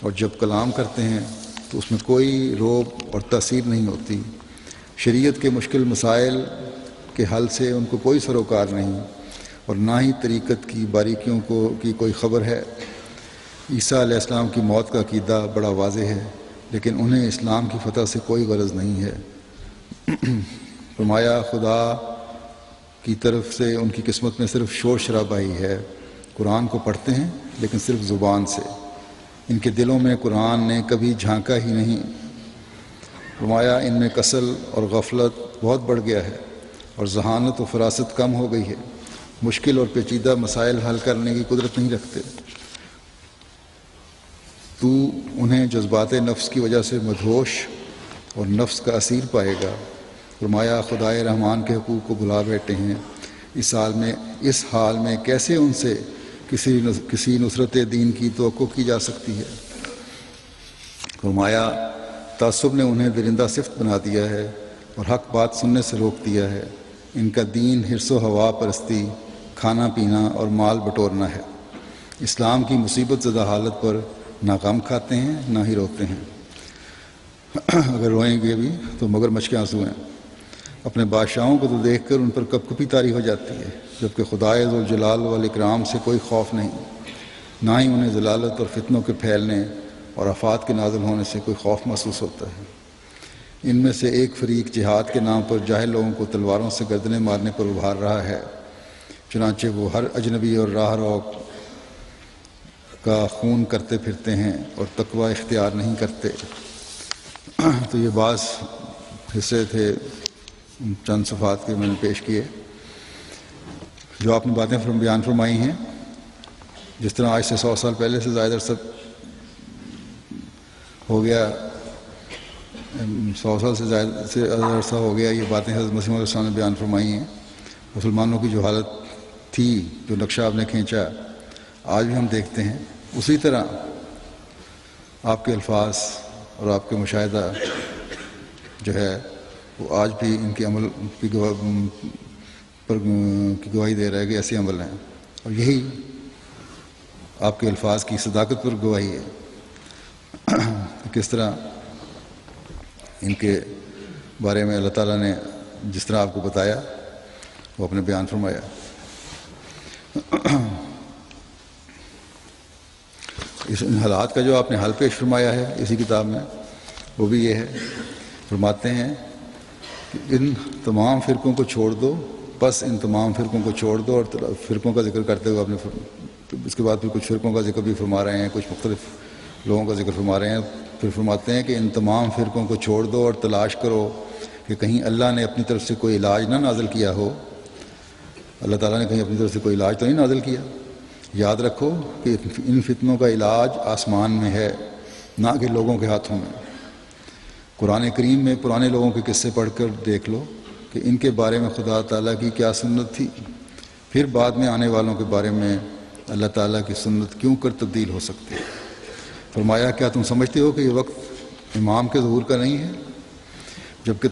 اور جب کلام کرتے ہیں تو اس میں کوئی روب اور تاثیر نہیں ہوتی۔ شریعت کے مشکل مسائل کے حل سے ان کو کوئی سروکار نہیں، اور نہ ہی طریقت کی باریکیوں کی کوئی خبر ہے۔ عیسیٰ علیہ السلام کی موت کا عقیدہ بڑا واضح ہے، لیکن انہیں اسلام کی فتح سے کوئی غرض نہیں ہے۔ فرمایا خدا کی طرف سے ان کی قسمت میں صرف شور شرابہ ہی ہے۔ قرآن کو پڑھتے ہیں لیکن صرف زبان سے، ان کے دلوں میں قرآن نے کبھی جھانکا ہی نہیں۔ فرمایا ان میں کسل اور غفلت بہت بڑھ گیا ہے، اور ذہانت و فراست کم ہو گئی ہے۔ مشکل اور پیچیدہ مسائل حل کرنے کی قدرت نہیں رکھتے۔ تو انہیں جذبات نفس کی وجہ سے مدہوش اور نفس کا اسیر پائے گا۔ فرمایا خدائے رحمان کے حقوق کو بھلا بیٹھے ہیں۔ اس حال میں کیسے ان سے کسی نصرت دین کی توقع کی جا سکتی ہے؟ فرمایا تعصب نے انہیں درندہ صفت بنا دیا ہے اور حق بات سننے سے روک دیا ہے۔ ان کا دین حرص و ہوا پرستی، کھانا پینا اور مال بٹورنا ہے۔ اسلام کی مصیبت زدہ حالت پر نہ غم کھاتے ہیں نہ ہی روتے ہیں۔ اگر روئیں گے بھی تو مگر مچھ کے آنسو ہیں۔ اپنے بادشاہوں کو تو دیکھ کر ان پر کپ کپی طاری ہو جاتی ہے، جبکہ خدائے ذوالجلال والاکرام سے کوئی خوف نہیں، نہ ہی انہیں ضلالت اور فتنوں کے پھیلنے اور آفات کے نازل ہونے سے کوئی خوف محسوس ہوتا ہے۔ ان میں سے ایک فریق جہاد کے نام پر جاہل لوگوں کو تلواروں سے گردنیں مارنے پر ابھار رہا ہے، چنانچہ وہ ہر اجنبی اور راہ رو کا خون کرتے پھرتے ہیں اور تقوی اختیار نہیں کرتے۔ تو یہ بعض حصے تھے چند صفحات کے میں نے پیش کیے، جو آپ نے باتیں بیان فرمائی ہیں۔ جس طرح آج سے 100 سال پہلے سے زائد عرصہ ہو گیا، 100 سال سے زیادہ عرصہ ہو گیا، یہ باتیں حضرت مسیح علیہ السلام نے بیان فرمائی ہیں۔ مسلمانوں کی جو حالت تھی، جو نقشہ آپ نے کھینچا، آج بھی ہم دیکھتے ہیں اسی طرح آپ کے الفاظ اور آپ کے مشاہدہ جو ہے وہ آج بھی ان کے عمل کی گواہی دے رہا ہے کہ ایسے عمل ہیں، اور یہی آپ کے الفاظ کی صداقت پر گواہی ہے کہ کس طرح ان کے بارے میں اللہ تعالیٰ نے جس طرح آپ کو بتایا وہ اپنے بیان فرمایا۔ اس حالات کا جو آپ نے حل پیش فرمایا ہے اسی کتاب میں، وہ بھی یہ ہے، فرماتے ہیں کہ ان تمام فرقوں کو چھوڑ دو، بس ان تمام فرقوں کو چھوڑ دو، اور فرقوں کا ذکر کرتے ہوئے اس کے بعد پھر کچھ فرقوں کا ذکر بھی فرما رہے ہیں، کچھ مختلف لوگوں کا ذکر فرما رہے ہیں۔ پھر فرماتے ہیں کہ ان تمام فرقوں کو چھوڑ دو اور تلاش کرو کہ کہیں اللہ نے اپنی طرف سے کوئی علاج نہ نازل کیا ہو۔ اللہ تعالیٰ نے کہیں اپنی طرف سے کوئی علاج تو نہیں نازل کیا۔ یاد رکھو کہ ان فتنوں کا علاج آسمان میں ہے، نہ کہ لوگوں کے ہاتھوں میں۔ قرآن کریم میں پرانے لوگوں کے قصے پڑھ کر دیکھ لو کہ ان کے بارے میں خدا تعالیٰ کی کیا سنت تھی، پھر بعد میں آنے والوں کے بارے میں اللہ تعالیٰ کی سنت کیوں کر تبدیل ہو سکتی ہے۔ فرمایا کیا تم سمجھتے ہو کہ یہ وقت امام کے ظہور کا نہیں ہے، جبکہ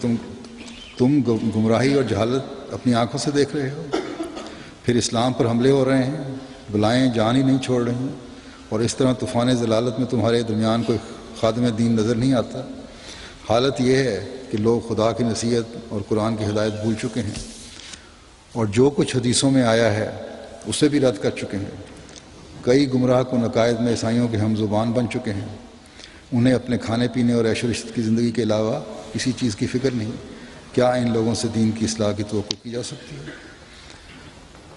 تم گمراہی اور جہالت اپنی آنکھوں سے دیکھ رہے ہو؟ پھر اسلام پر حملے ہو رہے ہیں، بلائیں جان ہی نہیں چھوڑ رہی، اور اس طرح طوفان ضلالت میں تمہارے درمیان کوئی خادم دین نظر نہیں آتا۔ حالت یہ ہے کہ لوگ خدا کی نصیحت اور قرآن کی ہدایت بھول چکے ہیں، اور جو کچھ حدیثوں میں آیا ہے اسے بھی رد کر چکے ہیں۔ کئی گمراہ کن عقائد میں عیسائیوں کے ہم زبان بن چکے ہیں، انہیں اپنے کھانے پینے اور عیش و عشرت کی زندگی کے علاوہ کسی چیز کی فکر نہیں۔ کیا ان لوگوں سے دین کی اصلاح کی توقع کی جا سکتی ہے؟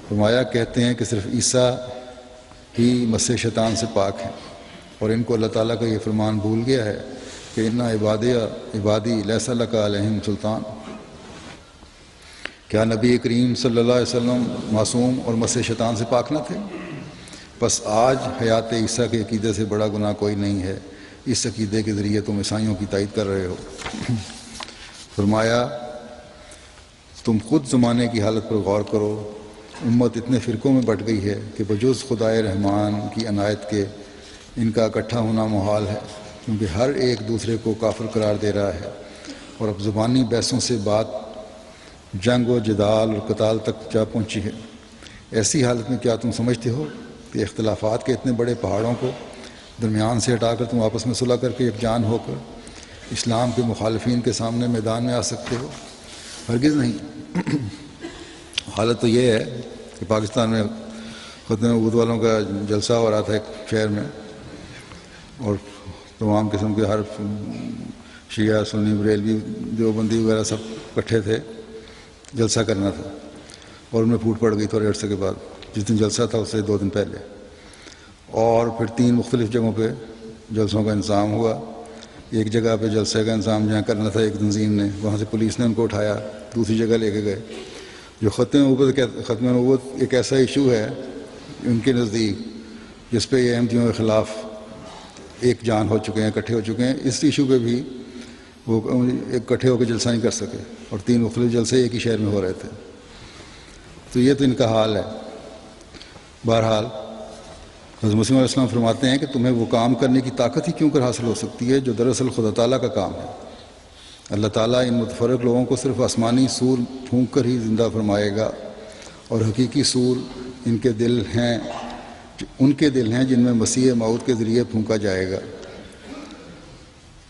فرمایا کہتے ہیں کہ صرف عیسیٰ ہی مس شیطان سے پاک ہیں، اور ان کو اللہ تعالیٰ کا یہ فرمان بھول گیا ہے کہ ان عبادی لیس لک علیہم سلطان۔ کیا نبی کریم صلی اللہ علیہ وسلم معصوم اور مس شیطان سے پاک نہ تھے؟ بس آج حیات عیسیٰ کے عقیدے سے بڑا گناہ کوئی نہیں ہے۔ اس عقیدے کے ذریعے تم عیسائیوں کی تائید کر رہے ہو۔ فرمایا تم خود زمانے کی حالت پر غور کرو، امت اتنے فرقوں میں بٹ گئی ہے کہ بجز خدائے رحمان کی عنایت کے ان کا اکٹھا ہونا محال ہے، کیونکہ ہر ایک دوسرے کو کافر قرار دے رہا ہے، اور اب زبانی بحثوں سے بات جنگ و جدال اور قتال تک جا پہنچی ہے۔ ایسی حالت میں کیا تم سمجھتے ہو کہ اختلافات کے اتنے بڑے پہاڑوں کو درمیان سے ہٹا کر تم آپس میں صلح کر کے یکجان ہو کر اسلام کے مخالفین کے سامنے میدان میں آ سکتے ہو؟ ہرگز نہیں۔ حالت تو یہ ہے کہ پاکستان میں ختم نبوت والوں کا جلسہ ہو رہا تھا ایک شہر میں، اور تمام قسم کے ہر شیعہ، سنی، بریلوی، دیوبندی وغیرہ سب اکٹھے تھے، جلسہ کرنا تھا، اور ان میں پھوٹ پڑ گئی تھوڑے عرصے کے بعد، جس دن جلسہ تھا اس سے 2 دن پہلے، اور پھر 3 مختلف جگہوں پہ جلسوں کا انتظام ہوا۔ ایک جگہ پہ جلسے کا انتظام جہاں کرنا تھا ایک تنظیم نے، وہاں سے پولیس نے ان کو اٹھایا، دوسری جگہ لے کے گئے۔ جو ختم نبوت ایک ایسا ایشو ہے ان کے نزدیک جس پہ یہ احمدیوں کے خلاف ایک جان ہو چکے ہیں، اکٹھے ہو چکے ہیں، اس ایشو پہ بھی وہ اکٹھے ہو کے جلسہ نہیں کر سکے، اور 3 مختلف جلسے ایک ہی شہر میں ہو رہے تھے۔ تو یہ تو ان کا حال ہے۔ بہرحال حضرت مسیح علیہ السلام فرماتے ہیں کہ تمہیں وہ کام کرنے کی طاقت ہی کیوں کر حاصل ہو سکتی ہے جو دراصل خدا تعالیٰ کا کام ہے۔ اللہ تعالیٰ ان متفرق لوگوں کو صرف آسمانی سور پھونک کر ہی زندہ فرمائے گا، اور حقیقی سور ان کے دل ہیں جن میں مسیح موعود کے ذریعے پھونکا جائے گا،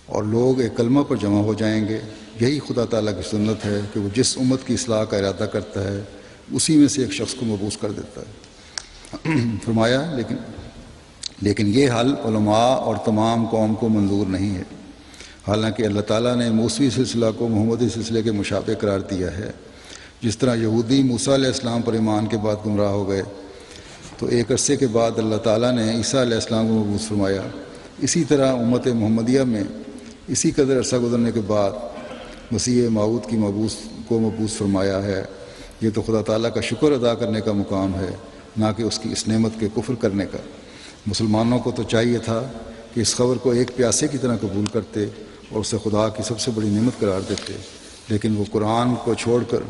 اور لوگ ایک کلمہ پر جمع ہو جائیں گے۔ یہی خدا تعالیٰ کی سنت ہے کہ وہ جس امت کی اصلاح کا ارادہ کرتا ہے اسی میں سے ایک شخص کو مبعوث کر دیتا ہے۔ فرمایا لیکن یہ حل علماء اور تمام قوم کو منظور نہیں ہے، حالانکہ اللہ تعالیٰ نے موسوی سلسلہ کو محمدی سلسلے کے مشابہ قرار دیا ہے۔ جس طرح یہودی موسیٰ علیہ السلام پر ایمان کے بعد گمراہ ہو گئے تو ایک عرصے کے بعد اللہ تعالیٰ نے عیسیٰ علیہ السلام کو مبعوث فرمایا، اسی طرح امت محمدیہ میں اسی قدر عرصہ گزرنے کے بعد مسیح موعود کی مبعوث فرمایا ہے۔ یہ تو خدا تعالیٰ کا شکر ادا کرنے کا مقام ہے، نہ کہ اس کی اس نعمت کے کفر کرنے کا۔ مسلمانوں کو تو چاہیے تھا کہ اس خبر کو ایک پیاسے کی طرح قبول کرتے اور اسے خدا کی سب سے بڑی نعمت قرار دیتے، لیکن وہ قرآن کو چھوڑ کر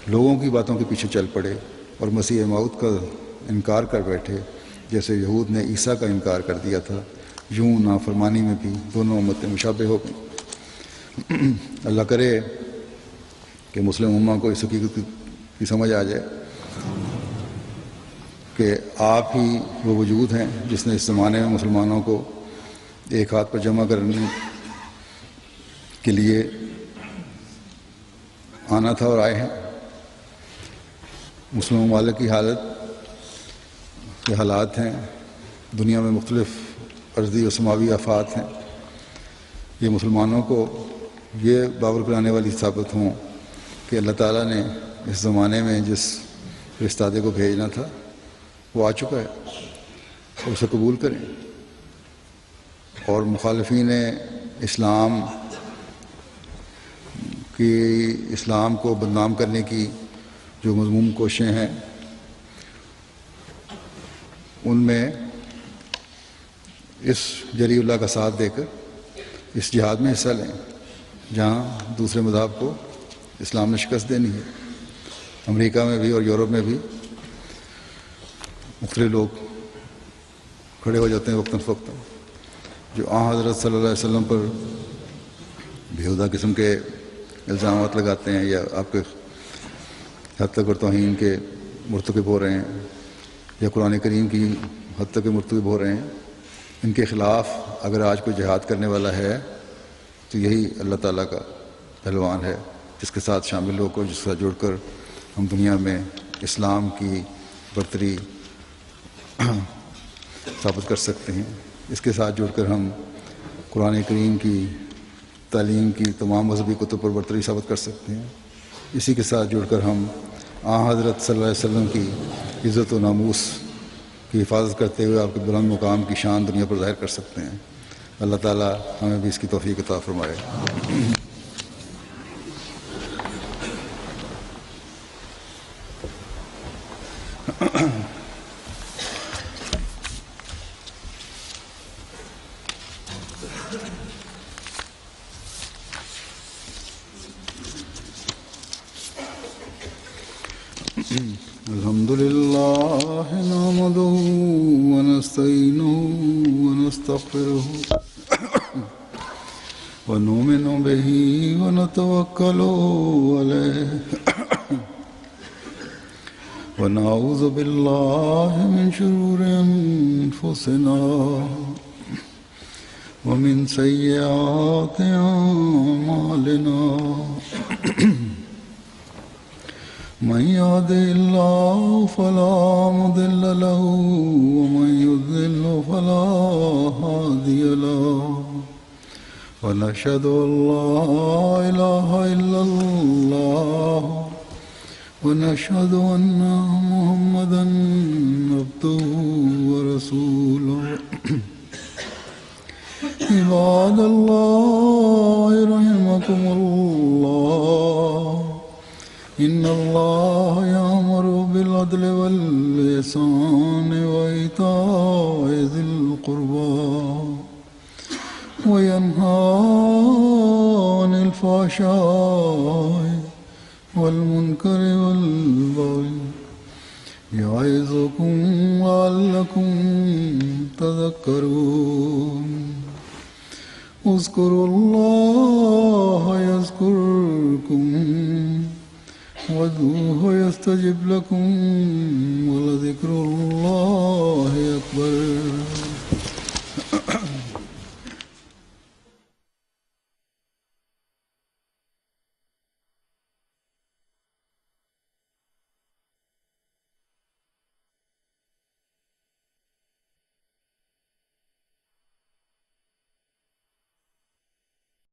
لوگوں کی باتوں کے پیچھے چل پڑے اور مسیح موعود کا انکار کر بیٹھے، جیسے یہود نے عیسیٰ کا انکار کر دیا تھا۔ یوں نافرمانی میں بھی دونوں امتیں مشابہ ہو گئیں۔ اللہ کرے کہ مسلم امہ کو اس حقیقت کی سمجھ آ جائے کہ آپ ہی وہ وجود ہیں جس نے اس زمانے میں مسلمانوں کو ایک ہاتھ پر جمع کرنے کے لیے آنا تھا اور آئے ہیں۔ مسلم ممالک کی حالات ہیں، دنیا میں مختلف ارضی و سماوی آفات ہیں، یہ مسلمانوں کو یہ باور کرانے والی ثابت ہوں کہ اللہ تعالیٰ نے اس زمانے میں جس فرستادے کو بھیجنا تھا وہ آ چکا ہے، اور اسے قبول کریں۔ اور مخالفین اسلام کو بدنام کرنے کی جو مذموم کوششیں ہیں ان میں اس جلی اللہ کا ساتھ دے کر اس جہاد میں حصہ لیں جہاں دوسرے مذہب کو اسلام نے شکست دینی ہے۔ امریکہ میں بھی اور یورپ میں بھی مختلف لوگ کھڑے ہو جاتے ہیں وقتاً فوقتاً، جو حضرت صلی اللہ علیہ وسلم پر بےہودہ قسم کے الزامات لگاتے ہیں یا آپ کے حد تک اور توہین کے مرتکب ہو رہے ہیں یا قرآن کریم کی حد تک کے مرتکب ہو رہے ہیں۔ ان کے خلاف اگر آج کوئی جہاد کرنے والا ہے تو یہی اللہ تعالیٰ کا پہلوان ہے، جس کے ساتھ شامل ہو کر، جس کے ساتھ جڑ کر ہم دنیا میں اسلام کی برتری ثابت کر سکتے ہیں۔ اس کے ساتھ جڑ کر ہم قرآن کریم کی تعلیم کی تمام مذہبی کتب پر برتری ثابت کر سکتے ہیں۔ اسی کے ساتھ جڑ کر ہم حضرت صلی اللہ علیہ وسلم کی عزت و ناموس کی حفاظت کرتے ہوئے آپ کے بلند مقام کی شان دنیا پر ظاہر کر سکتے ہیں۔ اللہ تعالیٰ ہمیں بھی اس کی توفیق عطا فرمائے۔ الحمد لله نحمده ونستعينه ونستغفره ونؤمن به ونتوكل عليه ونعوذ بالله من شرور أنفسنا ومن سيئات أعمالنا من يهده الله فلا مضل له ومن يضلل فلا هادي له ونشهد أن لا إله إلا الله ونشهد أن محمدا عبده ورسوله عباد الله رحمكم الله إن الله يأمر بالعدل والإحسان وإيتاء ذي القربى وينهى عن الفحشاء والمنكر والبغي يعظكم لعلكم تذكرون اذكروا الله يذكركم وادعوه يستجب لكم ولذكر الله أكبر